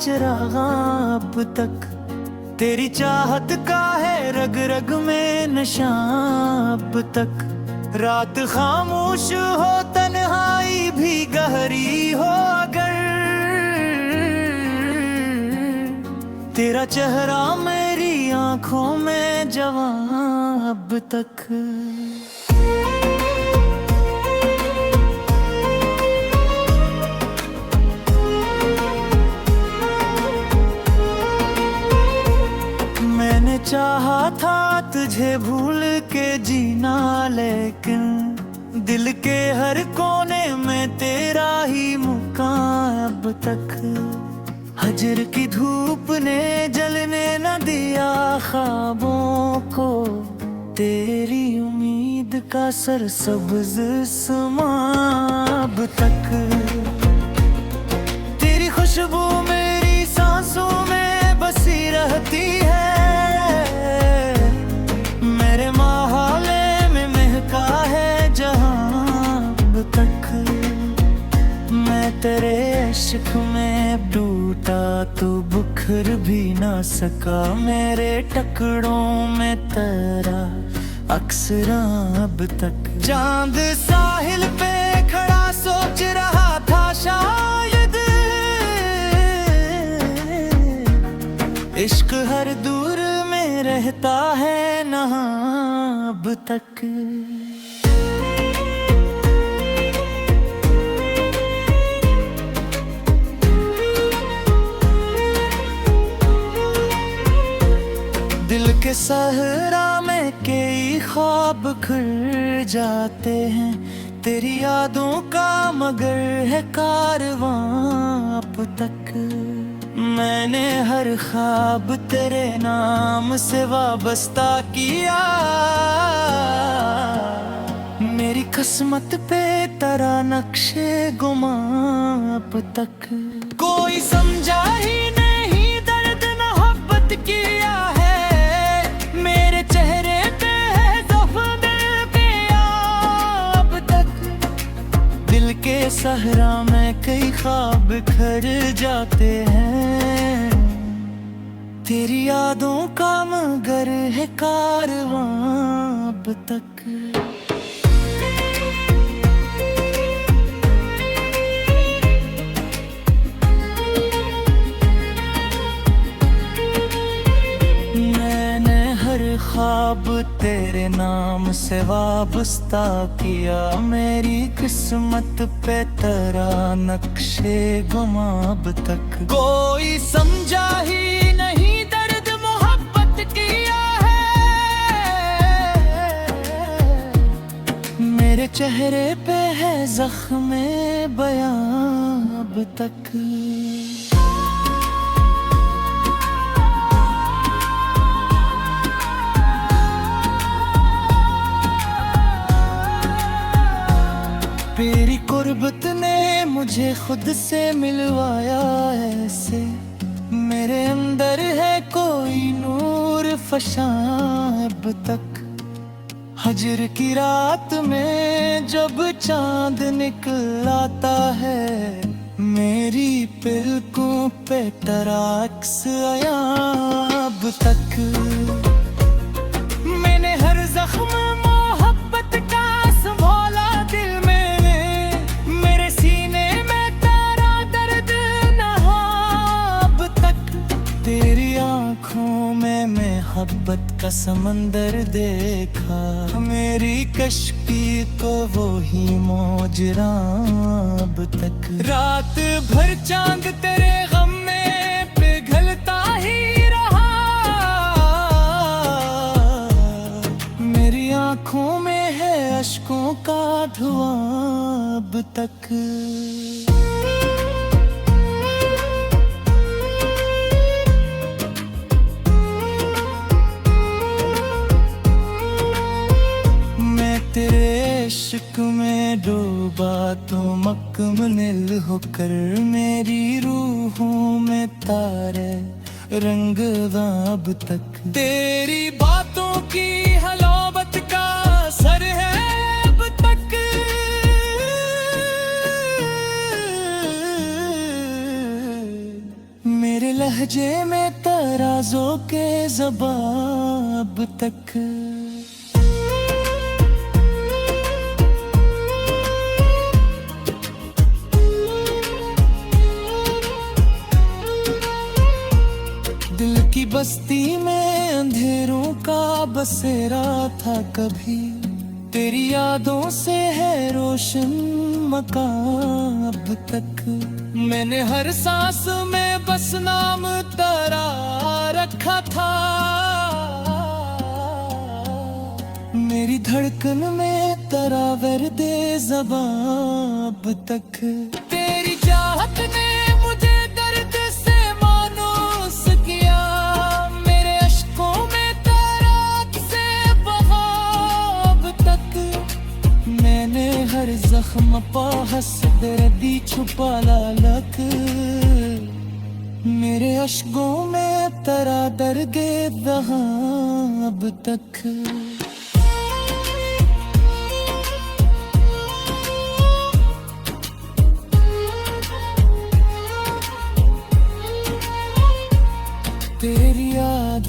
चिरागा अब तक। तेरी चाहत का है रग रग में नशा अब तक। रात खामोश हो तन्हाई भी गहरी हो अगर, तेरा चेहरा मेरी आंखों में जवां अब तक। मैंने चाहा था तुझे भूल के जीना, लेकिन दिल के हर कोने में तेरा ही मुकाम अब तक। हजर की धूप ने जलने न दिया ख्वाबों को, तेरी उम्मीद का सरसब्ज समा अब तक। तेरी खुशबू मेरी सांसों में बसी रहती है, मेरे माहौले में महका है जहां अब तक। मैं तेरे इश्क में टूटा तो बुखर भी ना सका, मेरे टुकड़ों में तेरा अक्सरा अब तक। चांद साहिल पे खड़ा सोच रहा था शायद, इश्क हर दूर में रहता है नहा अब तक। दिल के सहरा में कई ख्वाब खिल जाते हैं, तेरी यादों का मगर है कारवां अब तक। मैंने हर ख्वाब तेरे नाम से वाबस्ता किया, मेरी किस्मत पे तेरा नक्शे गुमा अब तक। कोई समझा ही नहीं दर्द मोहब्बत किया है, मेरे चेहरे पे है ज़ख्म पे अब तक। दिल के सहरा में कई ख्वाब खर जाते हैं, तेरी यादों का मगर है कारवां अब तक। ख्वाब तेरे नाम से वाबस्ता किया, मेरी किस्मत पे तेरा नक्शे गुमा अब तक। कोई समझा ही नहीं दर्द मोहब्बत किया है, मेरे चेहरे पे है ज़ख्म बयां अब तक। तेरी कुर्बत ने मुझे खुद से मिलवाया ऐसे, मेरे अंदर है कोई नूर फशां अब तक। हजर की रात में जब चांद निकल आता है, मेरी पलकों पे तेरा अक्स आया अब तक। मैंने हर जख्म मोहब्बत का संभाला दिल में, मोहब्बत का समंदर देखा, मेरी कश्ती को वो ही मोजरा अब तक। रात भर चांद तेरे गम में पिघलता ही रहा, मेरी आंखों में है अश्कों का धुआं अब तक। तेरे इश्क में डूबा तो मुकम्मिल होकर, मेरी रूहों में तारे रंग अब तक। तेरी बातों की हलावत का असर है अब तक, लहजे में तराजों के जवाब तक। दिल की बस्ती में अंधेरों का बसेरा था कभी, तेरी यादों से है रोशन मकान अब तक। मैंने हर सांस में बस नाम तेरा रखा था, मेरी धड़कन में तेरा वर्दे ज़बां अब तक। तेरी चाहत ने मुझे दर्द से मानूस किया, मेरे अश्कों में तेरा से बहा अब तक। मैंने हर जख्म पा हंस दर्दी छुपा लालक, मेरे अश्कों में तेरा दर्द दहां अब तक। तेरी याद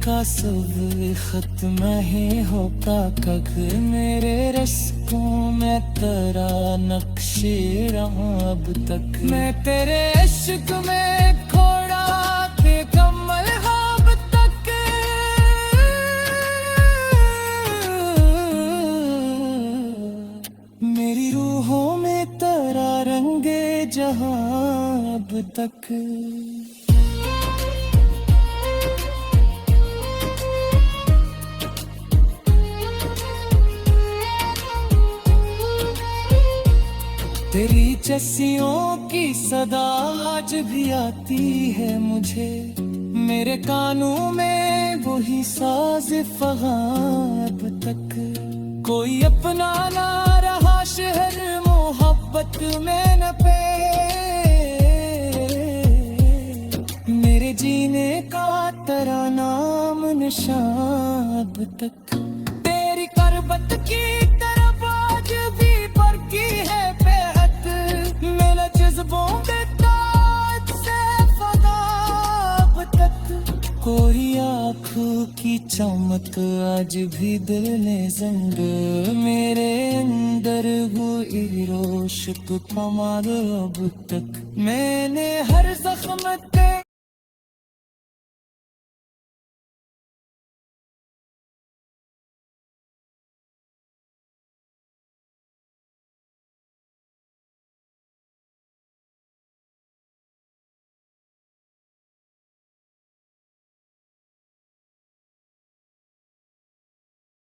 का सब खत्म है होता कग, मेरे रस्कों में तेरा नक्शे रहा अब तक। मैं तेरे इश्क में खोड़ा बेकम्मल अब तक। मेरी रूहों में तेरा रंगे जहां अब तक। तेरी चस्सियों की सदा आज भी आती है मुझे, मेरे कानों में वही साज फ़गां अब तक। कोई अपना ना रहा शहर मोहब्बत में न पे, मेरे जीने का तेरा नाम निशान अब तक। तेरी करबत की तरफ आज भी बरकी है कोई आँखों की चमक आज भी दिल ने जंग, मेरे अंदर वो इरोश को कमाल अब तक। मैंने हर जख्म